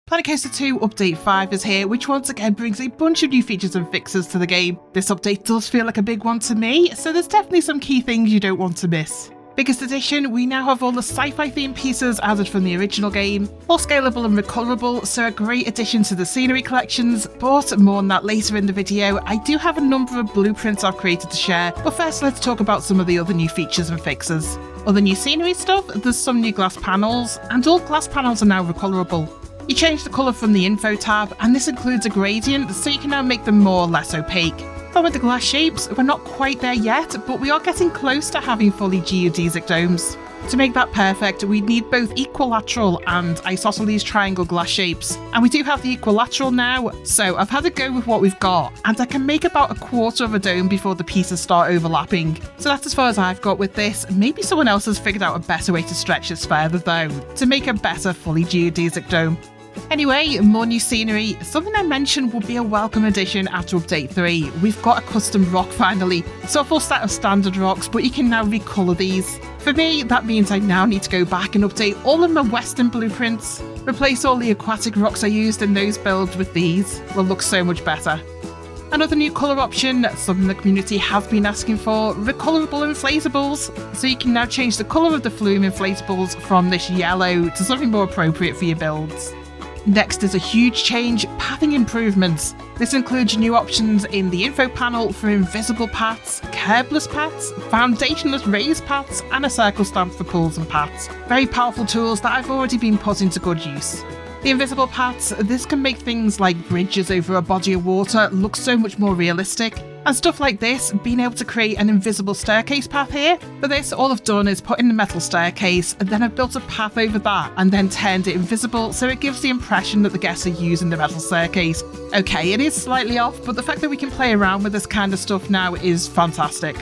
Planet Coaster 2 Update 5 is here, which once again brings a bunch of new features and fixes to the game. This update does feel like a big one to me, so there's definitely some key things you don't want to miss. Biggest addition, we now have all the sci-fi themed pieces added from the original game, all scalable and recolorable, so a great addition to the scenery collections, but more on that later in the video. I do have a number of blueprints I've created to share, but first let's talk about some of the other new features and fixes. Other new scenery stuff, there's some new glass panels, and all glass panels are now recolorable. You change the colour from the info tab, and this includes a gradient, so you can now make them more or less opaque. But with the glass shapes, we're not quite there yet, but we are getting close to having fully geodesic domes. To make that perfect, we need both equilateral and isosceles triangle glass shapes, and we do have the equilateral now, so I've had a go with what we've got, and I can make about a quarter of a dome before the pieces start overlapping. So that's as far as I've got with this. Maybe someone else has figured out a better way to stretch this further though, to make a better fully geodesic dome. Anyway, more new scenery. Something I mentioned would be a welcome addition after Update 3. We've got a custom rock finally. It's a full set of standard rocks, but you can now recolour these. For me, that means I now need to go back and update all of my western blueprints. Replace all the aquatic rocks I used in those builds with these. Will look so much better. Another new colour option, something the community have been asking for, recolorable inflatables. So you can now change the colour of the Flume inflatables from this yellow to something more appropriate for your builds. Next is a huge change, pathing improvements. This includes new options in the info panel for invisible paths, curbless paths, foundationless raised paths, and a circle stamp for pools and paths. Very powerful tools that have already been put into good use. The invisible paths, this can make things like bridges over a body of water look so much more realistic. And stuff like this, being able to create an invisible staircase path here. For this, all I've done is put in the metal staircase, and then I've built a path over that, and then turned it invisible so it gives the impression that the guests are using the metal staircase. Okay, it is slightly off, but the fact that we can play around with this kind of stuff now is fantastic.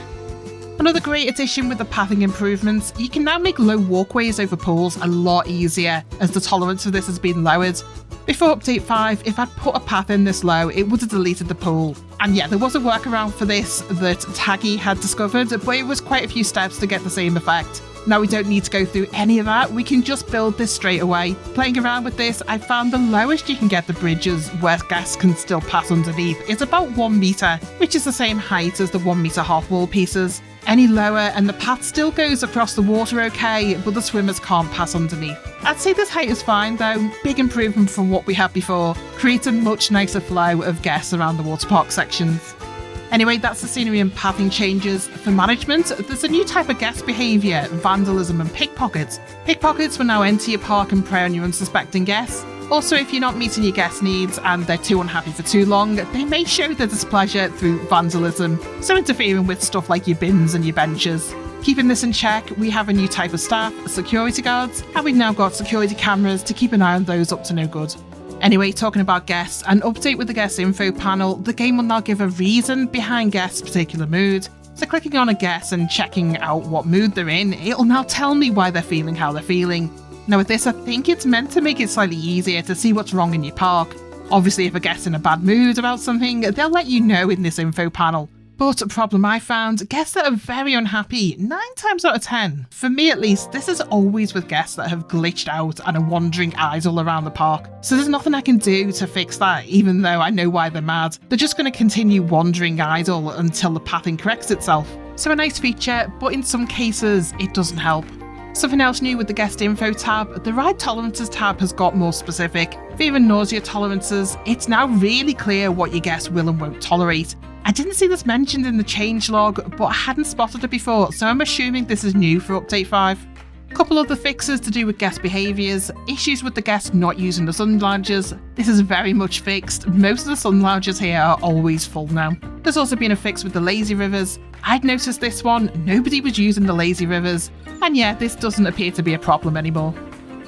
Another great addition with the pathing improvements, you can now make low walkways over pools a lot easier, as the tolerance for this has been lowered. Before Update 5, if I'd put a path in this low, it would have deleted the pool. And yeah, there was a workaround for this that Taggy had discovered, but it was quite a few steps to get the same effect. Now we don't need to go through any of that, we can just build this straight away. Playing around with this, I found the lowest you can get the bridges where guests can still pass underneath is about 1 metre, which is the same height as the 1 metre half wall pieces. Any lower and the path still goes across the water okay, but the swimmers can't pass underneath. I'd say this height is fine though, big improvement from what we had before, creates a much nicer flow of guests around the water park sections. Anyway, that's the scenery and pathing changes. For management, there's a new type of guest behaviour, vandalism and pickpockets. Pickpockets will now enter your park and prey on your unsuspecting guests. Also, if you're not meeting your guest needs and they're too unhappy for too long, they may show their displeasure through vandalism, so interfering with stuff like your bins and your benches. Keeping this in check, we have a new type of staff, security guards, and we've now got security cameras to keep an eye on those up to no good. Anyway, talking about guests, an update with the guest info panel, the game will now give a reason behind guests' particular mood. So clicking on a guest and checking out what mood they're in, it'll now tell me why they're feeling how they're feeling. Now with this, I think it's meant to make it slightly easier to see what's wrong in your park. Obviously, if a guest's in a bad mood about something, they'll let you know in this info panel. But a problem I found, guests that are very unhappy, 9 times out of 10, for me at least, this is always with guests that have glitched out and are wandering idle around the park. So there's nothing I can do to fix that, even though I know why they're mad. They're just going to continue wandering idle until the pathing corrects itself. So a nice feature, but in some cases, it doesn't help. Something else new with the guest info tab, the ride tolerances tab has got more specific. Fear and nausea tolerances, it's now really clear what your guests will and won't tolerate. I didn't see this mentioned in the changelog, but I hadn't spotted it before, so I'm assuming this is new for Update 5. Couple other fixes to do with guest behaviours, issues with the guests not using the sun lounges. This is very much fixed, most of the sun lounges here are always full now. There's also been a fix with the lazy rivers. I'd noticed this one, nobody was using the lazy rivers, and yeah, this doesn't appear to be a problem anymore.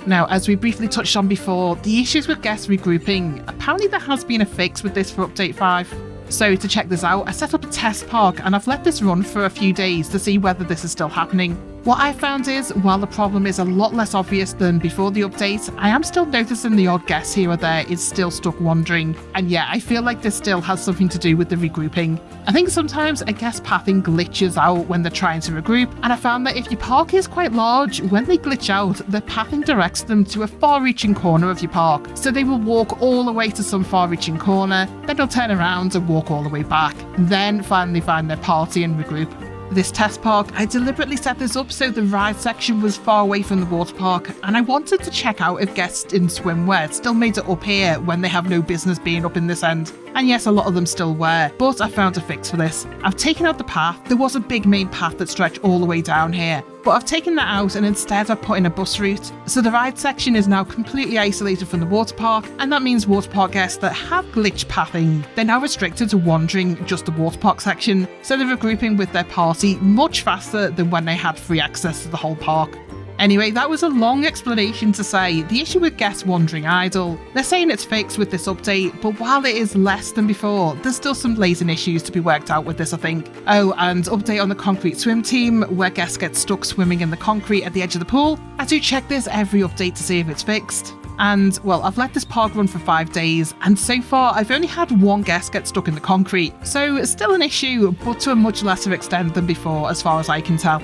Now, as we briefly touched on before, the issues with guests regrouping, apparently there has been a fix with this for Update 5. So to check this out, I set up a test park and I've let this run for a few days to see whether this is still happening. What I found is, while the problem is a lot less obvious than before the update, I am still noticing the odd guest here or there is still stuck wandering. And yeah, I feel like this still has something to do with the regrouping. I think sometimes a guest pathing glitches out when they're trying to regroup, and I found that if your park is quite large, when they glitch out, the pathing directs them to a far-reaching corner of your park. So they will walk all the way to some far-reaching corner, then they'll turn around and walk all the way back, then finally find their party and regroup. This test park, I deliberately set this up so the ride section was far away from the water park, and I wanted to check out if guests in swimwear still made it up here when they have no business being up in this end. And yes, a lot of them still were, but I found a fix for this. I've taken out the path. There was a big main path that stretched all the way down here, but I've taken that out and instead I've put in a bus route. So the ride section is now completely isolated from the water park, and that means water park guests that have glitch pathing, they're now restricted to wandering just the water park section, so they're regrouping with their party much faster than when they had free access to the whole park. Anyway, that was a long explanation to say the issue with guests wandering idle. They're saying it's fixed with this update, but while it is less than before, there's still some blazing issues to be worked out with this, I think. Oh, and update on the concrete swim team, where guests get stuck swimming in the concrete at the edge of the pool. I do check this every update to see if it's fixed. And, well, I've let this park run for 5 days, and so far I've only had one guest get stuck in the concrete, so it's still an issue, but to a much lesser extent than before as far as I can tell.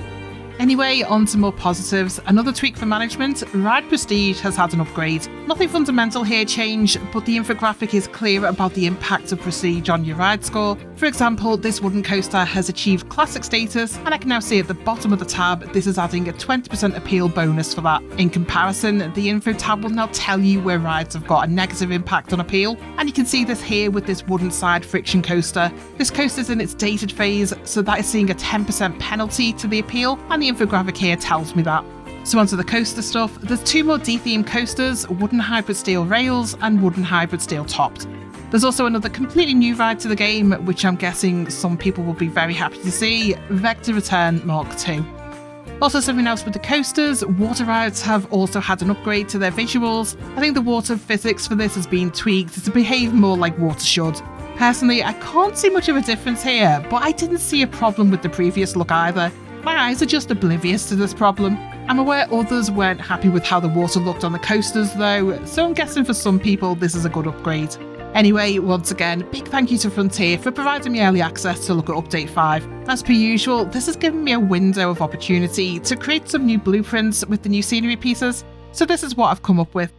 Anyway, on to more positives. Another tweak for management, Ride Prestige has had an upgrade. Nothing fundamental here changed, but the infographic is clear about the impact of Prestige on your ride score. For example, this wooden coaster has achieved classic status, and I can now see at the bottom of the tab, this is adding a 20% appeal bonus for that. In comparison, the info tab will now tell you where rides have got a negative impact on appeal, and you can see this here with this wooden side friction coaster. This coaster is in its dated phase, so that is seeing a 10% penalty to the appeal, and the infographic here tells me that. So onto the coaster stuff, there's 2 more D-themed coasters, wooden hybrid steel rails and wooden hybrid steel topped. There's also another completely new ride to the game, which I'm guessing some people will be very happy to see, Vector Return Mark II. Also something else with the coasters, water rides have also had an upgrade to their visuals. I think the water physics for this has been tweaked to behave more like water should. Personally, I can't see much of a difference here, but I didn't see a problem with the previous look either. My eyes are just oblivious to this problem. I'm aware others weren't happy with how the water looked on the coasters though, so I'm guessing for some people this is a good upgrade. Anyway, once again, big thank you to Frontier for providing me early access to look at Update 5. As per usual, this has given me a window of opportunity to create some new blueprints with the new scenery pieces, so this is what I've come up with.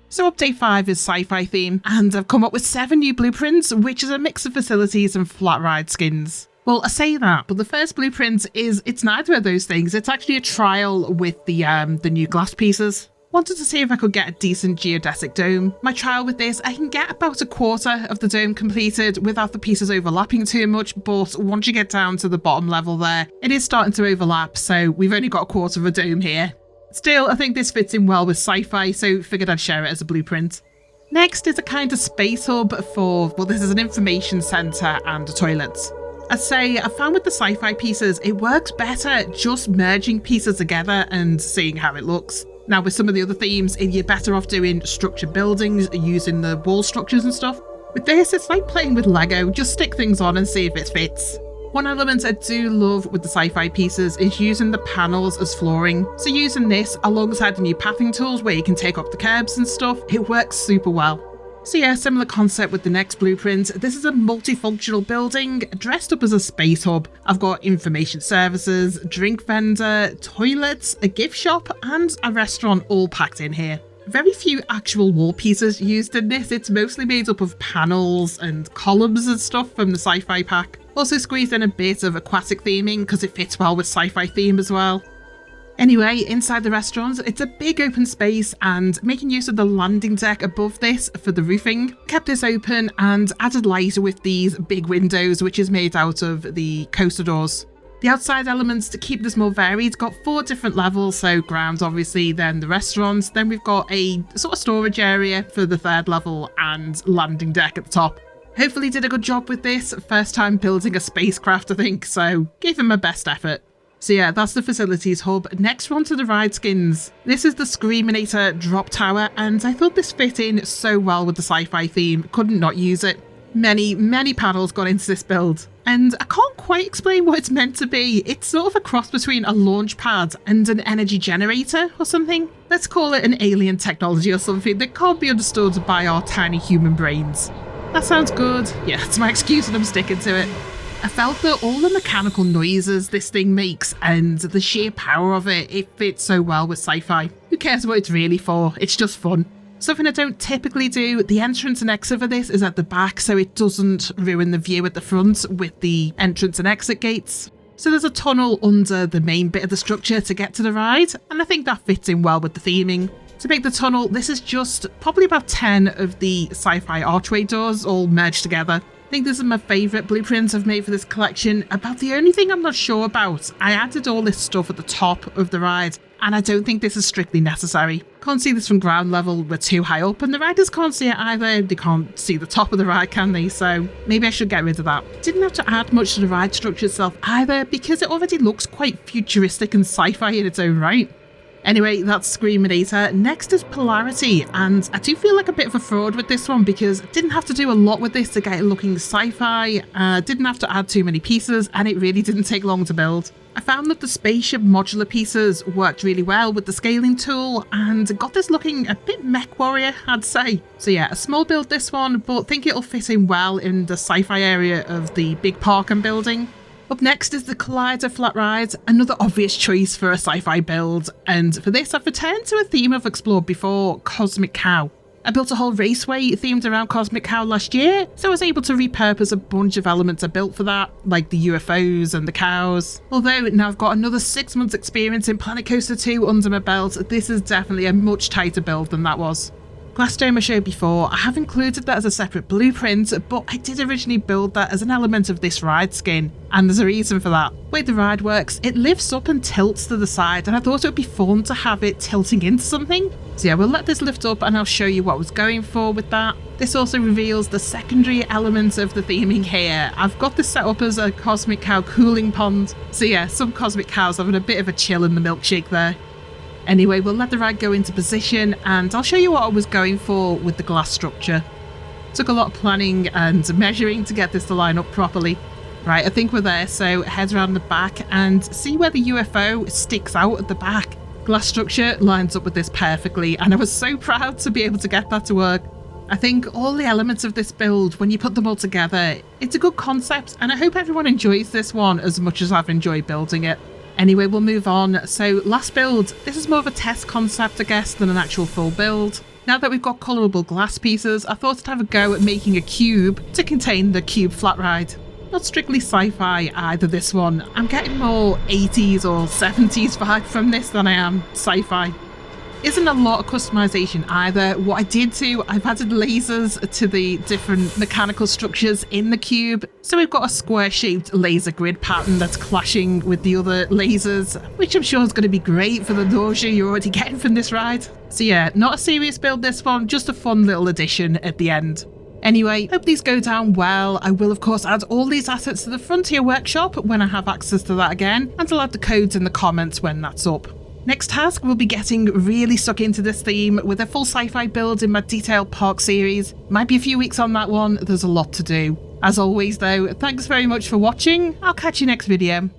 So Update 5 is sci-fi theme, and I've come up with 7 new blueprints, which is a mix of facilities and flat ride skins. Well, I say that, but the first blueprint it's neither of those things. It's actually a trial with the new glass pieces. Wanted to see if I could get a decent geodesic dome. My trial with this, I can get about 1/4 of the dome completed without the pieces overlapping too much, but once you get down to the bottom level there, it is starting to overlap, so we've only got 1/4 of a dome here. Still, I think this fits in well with sci-fi, so figured I'd share it as a blueprint. Next is a kind of space hub for, well, this is an information centre and a toilet. I say, I found with the sci-fi pieces, it works better just merging pieces together and seeing how it looks. Now with some of the other themes, you're better off doing structured buildings, using the wall structures and stuff. With this, it's like playing with Lego, just stick things on and see if it fits. One element I do love with the sci-fi pieces is using the panels as flooring. So using this alongside the new pathing tools where you can take up the curbs and stuff, it works super well. So yeah, similar concept with the next blueprint. This is a multifunctional building dressed up as a space hub. I've got information services, drink vendor, toilets, a gift shop and a restaurant all packed in here. Very few actual wall pieces used in this. It's mostly made up of panels and columns and stuff from the sci-fi pack. Also squeezed in a bit of aquatic theming because it fits well with sci-fi theme as well. Anyway, inside the restaurant, it's a big open space and making use of the landing deck above this for the roofing. Kept this open and added light with these big windows, which is made out of the coaster doors. The outside elements to keep this more varied got 4 different levels, so ground obviously, then the restaurant, then we've got a sort of storage area for the 3rd level and landing deck at the top. Hopefully did a good job with this, first time building a spacecraft I think, so gave him my best effort. So yeah, that's the facilities hub. Next we're on to the ride skins. This is the Screaminator drop tower and I thought this fit in so well with the sci-fi theme, couldn't not use it. Many panels gone into this build, and I can't quite explain what it's meant to be. It's sort of a cross between a launch pad and an energy generator or something. Let's call it an alien technology or something that can't be understood by our tiny human brains. That sounds good. Yeah, it's my excuse and I'm sticking to it. I felt that all the mechanical noises this thing makes and the sheer power of it fits so well with sci-fi. Who cares what it's really for? It's just fun. Something I don't typically do, the entrance and exit for this is at the back so it doesn't ruin the view at the front with the entrance and exit gates. So there's a tunnel under the main bit of the structure to get to the ride, and I think that fits in well with the theming. To make the tunnel, this is just probably about 10 of the sci-fi archway doors all merged together. I think this is my favourite blueprints I've made for this collection. About the only thing I'm not sure about, I added all this stuff at the top of the ride, and I don't think this is strictly necessary. Can't see this from ground level, we're too high up, and the riders can't see it either. They can't see the top of the ride, can they? So maybe I should get rid of that. Didn't have to add much to the ride structure itself either, because it already looks quite futuristic and sci-fi in its own right. Anyway, that's Screaminator. Next is Polarity, and I do feel like a bit of a fraud with this one because I didn't have to do a lot with this to get it looking sci-fi, didn't have to add too many pieces, and it really didn't take long to build. I found that the spaceship modular pieces worked really well with the scaling tool and got this looking a bit mech warrior, I'd say. So yeah, a small build this one, but think it'll fit in well in the sci-fi area of the big park I'm building. Up next is the Collider Flat Ride, another obvious choice for a sci-fi build, and for this I've returned to a theme I've explored before, Cosmic Cow. I built a whole raceway themed around Cosmic Cow last year, so I was able to repurpose a bunch of elements I built for that, like the UFOs and the cows. Although now I've got another 6 months experience in Planet Coaster 2 under my belt, this is definitely a much tighter build than that was. Glass Dome I showed before, I have included that as a separate blueprint, but I did originally build that as an element of this ride skin, and there's a reason for that. The way the ride works, it lifts up and tilts to the side, and I thought it would be fun to have it tilting into something. So yeah, we'll let this lift up and I'll show you what I was going for with that. This also reveals the secondary elements of the theming here. I've got this set up as a Cosmic Cow cooling pond. So yeah, some Cosmic Cows having a bit of a chill in the milkshake there. Anyway, we'll let the ride go into position and I'll show you what I was going for with the glass structure. Took a lot of planning and measuring to get this to line up properly. Right, I think we're there, so head around the back and see where the UFO sticks out at the back. Glass structure lines up with this perfectly, and I was so proud to be able to get that to work. I think all the elements of this build, when you put them all together, it's a good concept, and I hope everyone enjoys this one as much as I've enjoyed building it. Anyway, we'll move on. So last build, this is more of a test concept, I guess, than an actual full build. Now that we've got colourable glass pieces, I thought I'd have a go at making a cube to contain the cube flat ride. Not strictly sci-fi either, this one. I'm getting more 80s or 70s vibe from this than I am sci-fi. Isn't a lot of customization either. What I did do, I've added lasers to the different mechanical structures in the cube. So we've got a square-shaped laser grid pattern that's clashing with the other lasers, which I'm sure is going to be great for the nausea you're already getting from this ride. So yeah, not a serious build this one, just a fun little addition at the end. Anyway, hope these go down well. I will of course add all these assets to the Frontier Workshop when I have access to that again, and I'll add the codes in the comments when that's up. Next task, we'll be getting really stuck into this theme with a full sci-fi build in my detailed park series. Might be a few weeks on that one, there's a lot to do. As always though, thanks very much for watching, I'll catch you next video.